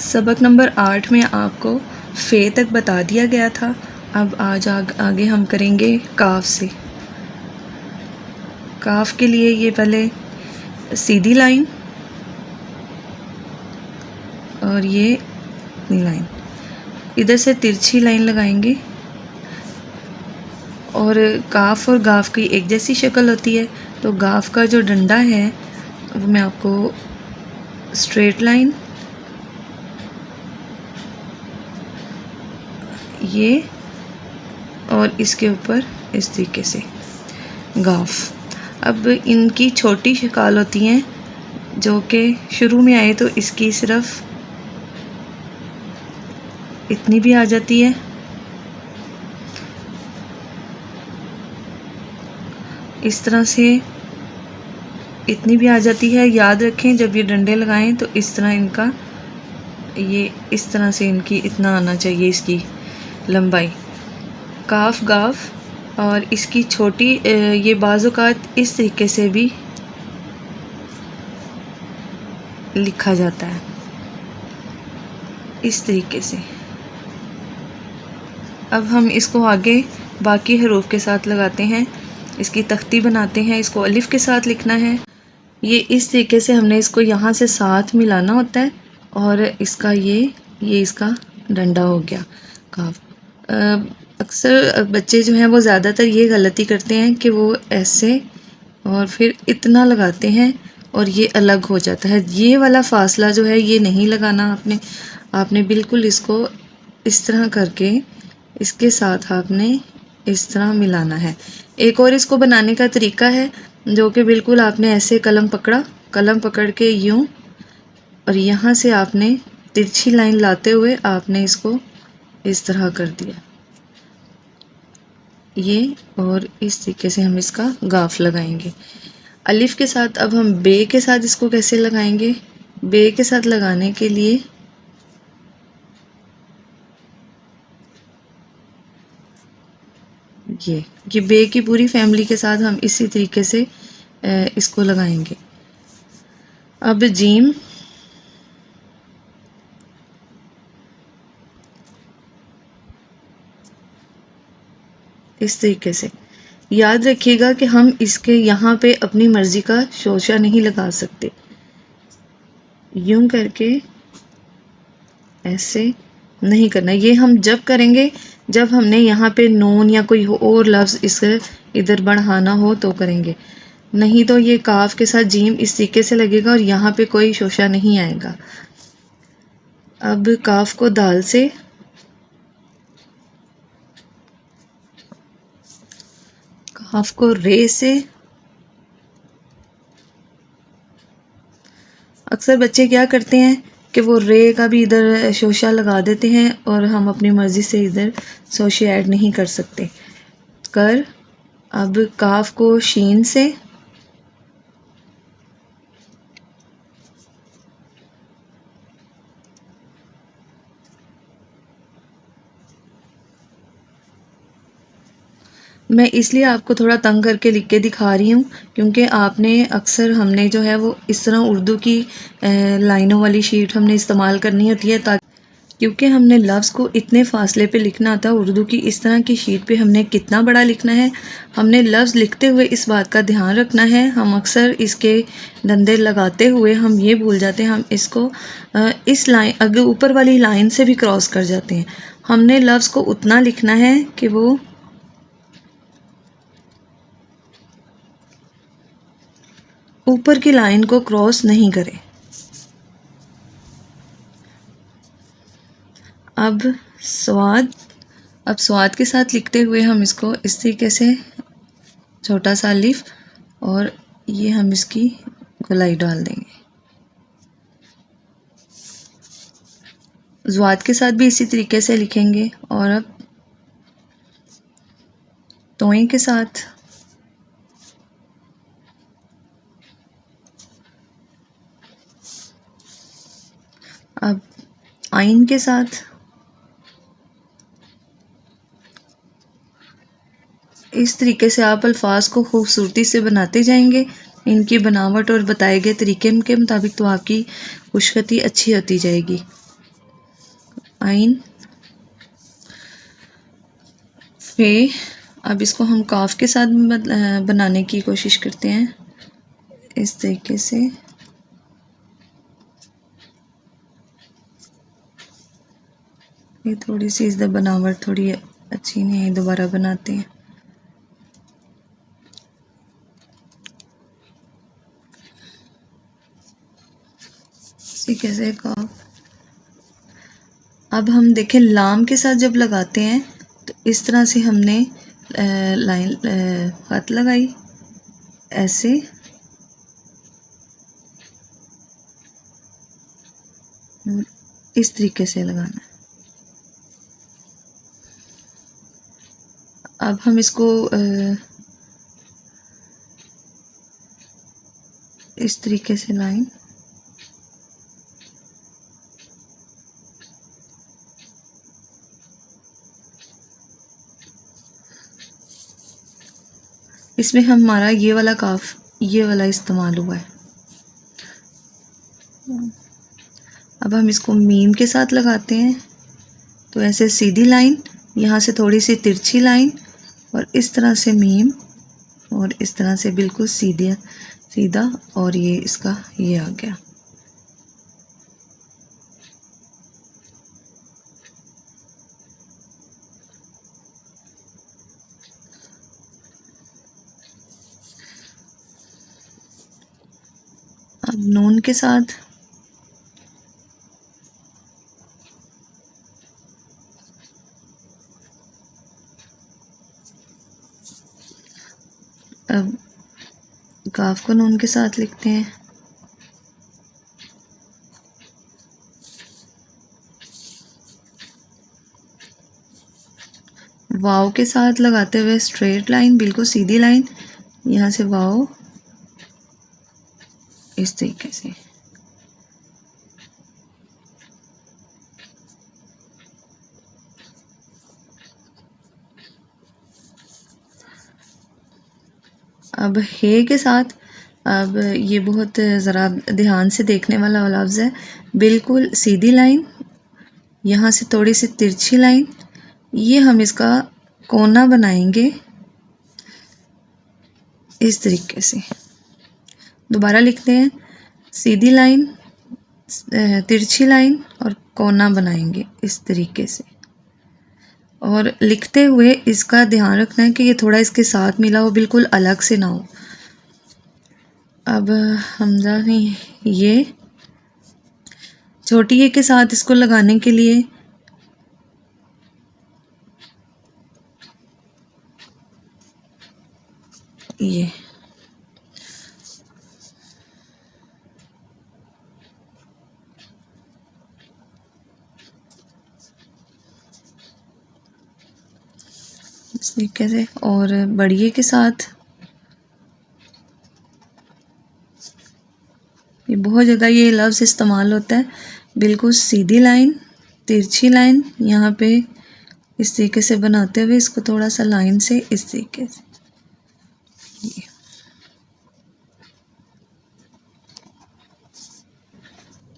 सबक नंबर 8 में आपको फ़े तक बता दिया गया था। अब आगे हम करेंगे काफ से। काफ के लिए ये पहले सीधी लाइन और ये लाइन, इधर से तिरछी लाइन लगाएंगे और काफ और गाफ की एक जैसी शक्ल होती है, तो गाफ का जो डंडा है वो मैं आपको स्ट्रेट लाइन, ये और इसके ऊपर इस तरीके से गाफ। अब इनकी छोटी शक्ल होती हैं जो कि शुरू में आए तो इसकी सिर्फ इतनी भी आ जाती है, इस तरह से इतनी भी आ जाती है। याद रखें जब ये डंडे लगाएं तो इस तरह इनका ये इस तरह से इनकी इतना आना चाहिए इसकी लंबाई। काफ गाफ और इसकी छोटी ये बाज़-औक़ात इस तरीके से भी लिखा जाता है, इस तरीके से। अब हम इसको आगे बाकी हरूफ के साथ लगाते हैं, इसकी तख्ती बनाते हैं। इसको अलिफ के साथ लिखना है। ये इस तरीके से हमने इसको यहाँ से साथ मिलाना होता है और इसका ये इसका डंडा हो गया काफ। अक्सर बच्चे जो हैं वो ज़्यादातर ये गलती करते हैं कि वो ऐसे और फिर इतना लगाते हैं और ये अलग हो जाता है। ये वाला फासला जो है ये नहीं लगाना आपने बिल्कुल इसको इस तरह करके इसके साथ आपने इस तरह मिलाना है। एक और इसको बनाने का तरीका है जो कि बिल्कुल आपने ऐसे कलम पकड़ के यूं और यहाँ से आपने तिरछी लाइन लाते हुए आपने इसको इस तरह कर दिया, ये और इस तरीके से हम इसका गाफ लगाएंगे। अलिफ के साथ अब हम बे के साथ इसको कैसे लगाएंगे? बे के साथ लगाने के लिए ये बे की पूरी फैमिली के साथ हम इसी तरीके से इसको लगाएंगे। अब जीम, इस तरीके से। याद रखिएगा कि हम इसके यहाँ पे अपनी मर्जी का शोशा नहीं लगा सकते। यूं करके ऐसे नहीं करना। ये हम जब करेंगे जब हमने यहाँ पे नून या कोई और लफ्ज़ इसे इधर बढ़ाना हो तो करेंगे, नहीं तो ये काफ के साथ जीम इस तरीके से लगेगा और यहाँ पे कोई शोशा नहीं आएगा। अब काफ को दाल से, काफ को रे से। अक्सर बच्चे क्या करते हैं कि वो रे का भी इधर शोशा लगा देते हैं और हम अपनी मर्ज़ी से इधर शोशे ऐड नहीं कर सकते। अब काफ को शीन से, मैं इसलिए आपको थोड़ा तंग करके लिख के दिखा रही हूँ क्योंकि अक्सर हमने जो है वो इस तरह उर्दू की लाइनों वाली शीट हमने इस्तेमाल करनी होती है, ताकि क्योंकि हमने लफ्ज़ को इतने फासले पे लिखना आता है। उर्दू की इस तरह की शीट पे हमने कितना बड़ा लिखना है, हमने लफ्ज़ लिखते हुए इस बात का ध्यान रखना है। हम अक्सर इसके डंडे लगाते हुए हम ये भूल जाते हैं, हम इसको इस लाइन अगर ऊपर वाली लाइन से भी क्रॉस कर जाते हैं। हमने लफ्ज़ को उतना लिखना है कि वो ऊपर की लाइन को क्रॉस नहीं करे। अब स्वाद के साथ लिखते हुए हम इसको इस तरीके से छोटा सा अलिफ और ये हम इसकी गोलाई डाल देंगे। ज़्वाद के साथ भी इसी तरीके से लिखेंगे। और अब तोएं के साथ, अब आइन के साथ, इस तरीके से आप अल्फाज को खूबसूरती से बनाते जाएंगे। इनकी बनावट और बताए गए तरीके के मुताबिक तो आपकी खुशखती अच्छी होती जाएगी। आइन फे। अब इसको हम काफ के साथ बनाने की कोशिश करते हैं इस तरीके से। ये थोड़ी सी इस बनावट थोड़ी अच्छी नहीं है, दोबारा बनाते हैं। इसी कैसे काफ। अब हम देखें लाम के साथ जब लगाते हैं तो इस तरह से हमने लाइन हाथ लगाई, ऐसे इस तरीके से लगाना है। अब हम इसको इस तरीके से लाइन इसमें हमारा ये वाला काफ ये वाला इस्तेमाल हुआ है। अब हम इसको मीम के साथ लगाते हैं तो ऐसे सीधी लाइन, यहाँ से थोड़ी सी तिरछी लाइन और इस तरह से मीम और इस तरह से बिल्कुल सीधा और ये इसका ये आ गया। अब नून के साथ अब काफ को नून के साथ लिखते हैं। वाव के साथ लगाते हुए स्ट्रेट लाइन, बिल्कुल सीधी लाइन, यहाँ से वाव इस तरीके से। अब हे के साथ, अब ये बहुत ज़रा ध्यान से देखने वाला लफ्ज़ है। बिल्कुल सीधी लाइन, यहाँ से थोड़ी सी तिरछी लाइन, ये हम इसका कोना बनाएंगे इस तरीके से। दोबारा लिखते हैं, सीधी लाइन, तिरछी लाइन और कोना बनाएंगे इस तरीके से। और लिखते हुए इसका ध्यान रखना है कि ये थोड़ा इसके साथ मिला हो, बिल्कुल अलग से ना हो। अब हमजा नहीं, ये छोटी ये के साथ इसको लगाने के लिए ये इस तरीके से। और बढ़िए के साथ ये बहुत ज़्यादा ये लफ्ज़ इस्तेमाल होता है। बिल्कुल सीधी लाइन, तिरछी लाइन, यहाँ पे इस तरीके से बनाते हुए इसको थोड़ा सा लाइन से इस तरीके से।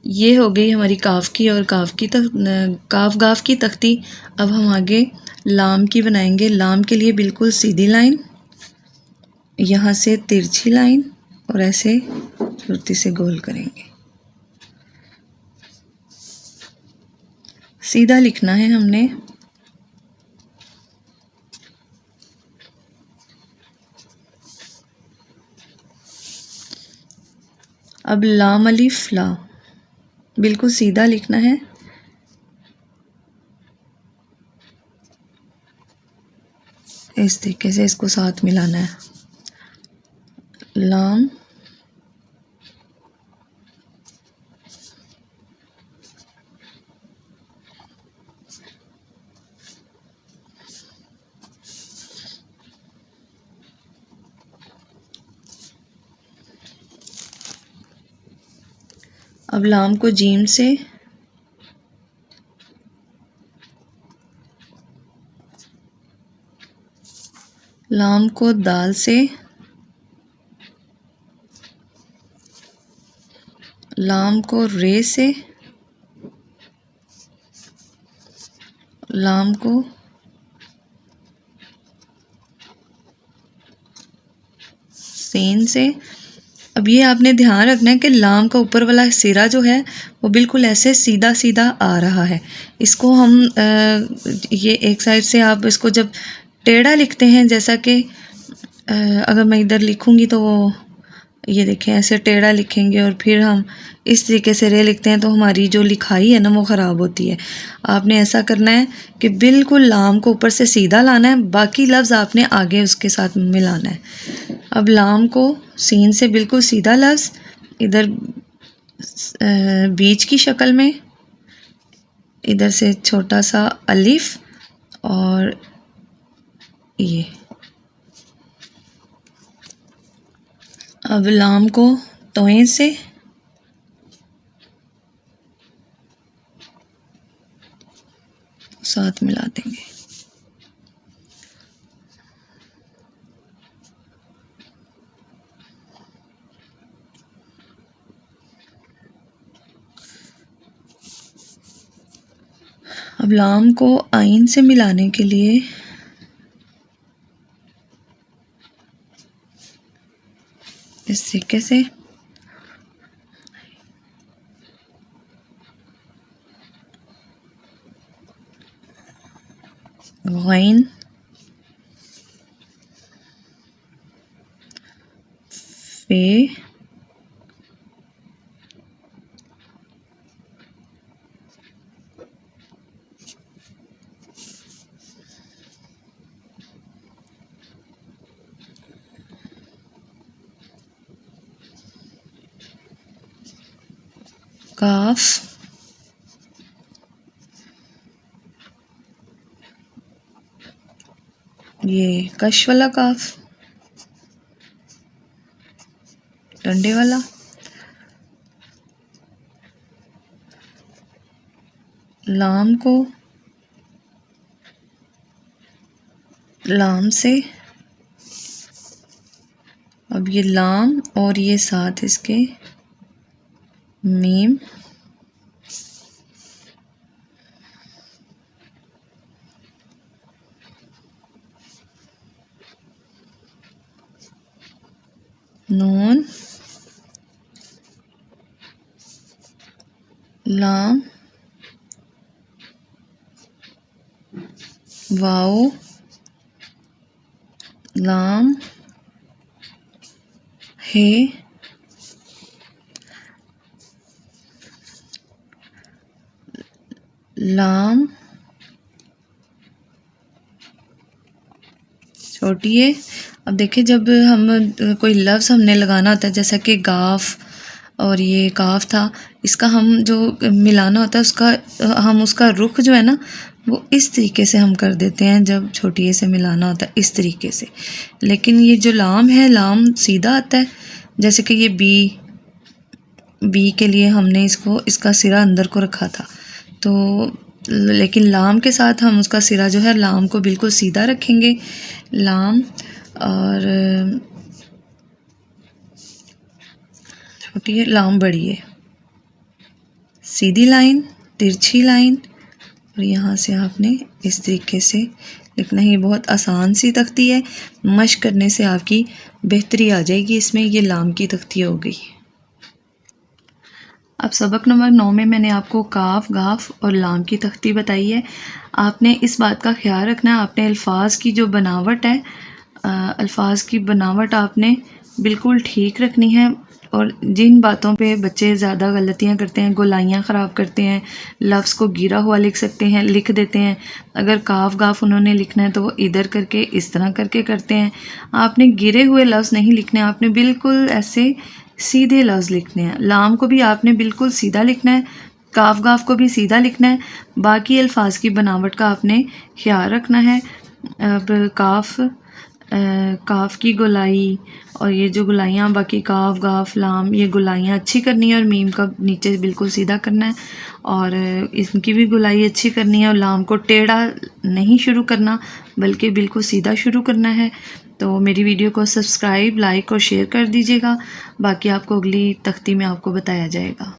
ये हो गई हमारी काफ की और काफ गाफ की तख्ती। अब हम आगे लाम की बनाएंगे। लाम के लिए बिल्कुल सीधी लाइन, यहाँ से तिरछी लाइन और ऐसे फुर्ती से गोल करेंगे। सीधा लिखना है हमने। अब लाम अलिफ ला बिल्कुल सीधा लिखना है। इस तरीके से इसको साथ मिलाना है। लाम अब लाम को जीम से, लाम को दाल से, लाम को रे से, लाम को सीन से। अब ये आपने ध्यान रखना है कि लाम का ऊपर वाला सिरा जो है वो बिल्कुल ऐसे सीधा सीधा आ रहा है। इसको हम ये एक साइड से आप इसको जब टेढ़ा लिखते हैं, जैसा कि अगर मैं इधर लिखूंगी तो वो ये देखें ऐसे टेढ़ा लिखेंगे और फिर हम इस तरीके से रे लिखते हैं तो हमारी जो लिखाई है ना वो ख़राब होती है। आपने ऐसा करना है कि बिल्कुल लाम को ऊपर से सीधा लाना है, बाकी लफ्ज़ आपने आगे उसके साथ मिलाना है। अब लाम को सीन से बिल्कुल सीधा लफ्ज़ इधर बीच की शक्ल में, इधर से छोटा सा अलिफ और ये। अब लाम को तोएं से साथ मिला देंगे। अब लाम को आइन से मिलाने के लिए इस तरीके से गैन फे काफ ये कश वाला काफ डंडे वाला, लाम को लाम से। अब ये लाम और ये साथ इसके मीम, नून, लाम, वाओ, लाम, हे, लाम छोटी है। अब देखिए जब हम कोई लफ्ज़ हमने लगाना होता है, जैसा कि गाफ और ये काफ था, इसका हम जो मिलाना होता है उसका हम उसका रुख जो है ना वो इस तरीके से हम कर देते हैं जब छोटी ए से मिलाना होता है इस तरीके से। लेकिन ये जो लाम है, लाम सीधा आता है। जैसे कि ये बी के लिए हमने इसका सिरा अंदर को रखा था, तो लेकिन लाम के साथ हम उसका सिरा जो है लाम को बिल्कुल सीधा रखेंगे। लाम और छोटी है, लाम बड़ी है, सीधी लाइन, तिरछी लाइन, और यहाँ से आपने इस तरीके से लिखना है। ये बहुत आसान सी तख्ती है, मश्क करने से आपकी बेहतरी आ जाएगी इसमें। ये लाम की तख्ती हो गई। अब सबक नंबर 9 में मैंने आपको काफ, गाफ और लाम की तख्ती बताई है। आपने इस बात का ख्याल रखना है, आपने अल्फाज की जो बनावट है, अल्फाज की बनावट आपने बिल्कुल ठीक रखनी है। और जिन बातों पे बच्चे ज़्यादा गलतियाँ करते हैं, गोलाइयाँ ख़राब करते हैं, लफ्ज़ को गिरा हुआ लिख देते हैं। अगर काफ गाफ उन्होंने लिखना है तो वो इधर करके इस तरह करके करते हैं। आपने गिरे हुए लफ्ज़ नहीं लिखने, आपने बिल्कुल ऐसे सीधे लफ्ज़ लिखने हैं। लाम को भी आपने बिल्कुल सीधा लिखना है, काफ गाफ को भी सीधा लिखना है। बाकी अल्फाज की बनावट का आपने ख्याल रखना है। अब काफ की गोलाई और ये जो गोलाइयाँ बाकी काफ गाफ लाम, ये गोलाइयाँ अच्छी करनी है और मीम का नीचे बिल्कुल सीधा करना है और इनकी भी गोलाई अच्छी करनी है। और लाम को टेढ़ा नहीं शुरू करना बल्कि बिल्कुल सीधा शुरू करना है। तो मेरी वीडियो को सब्सक्राइब, लाइक और शेयर कर दीजिएगा। बाकी आपको अगली तख्ती में आपको बताया जाएगा।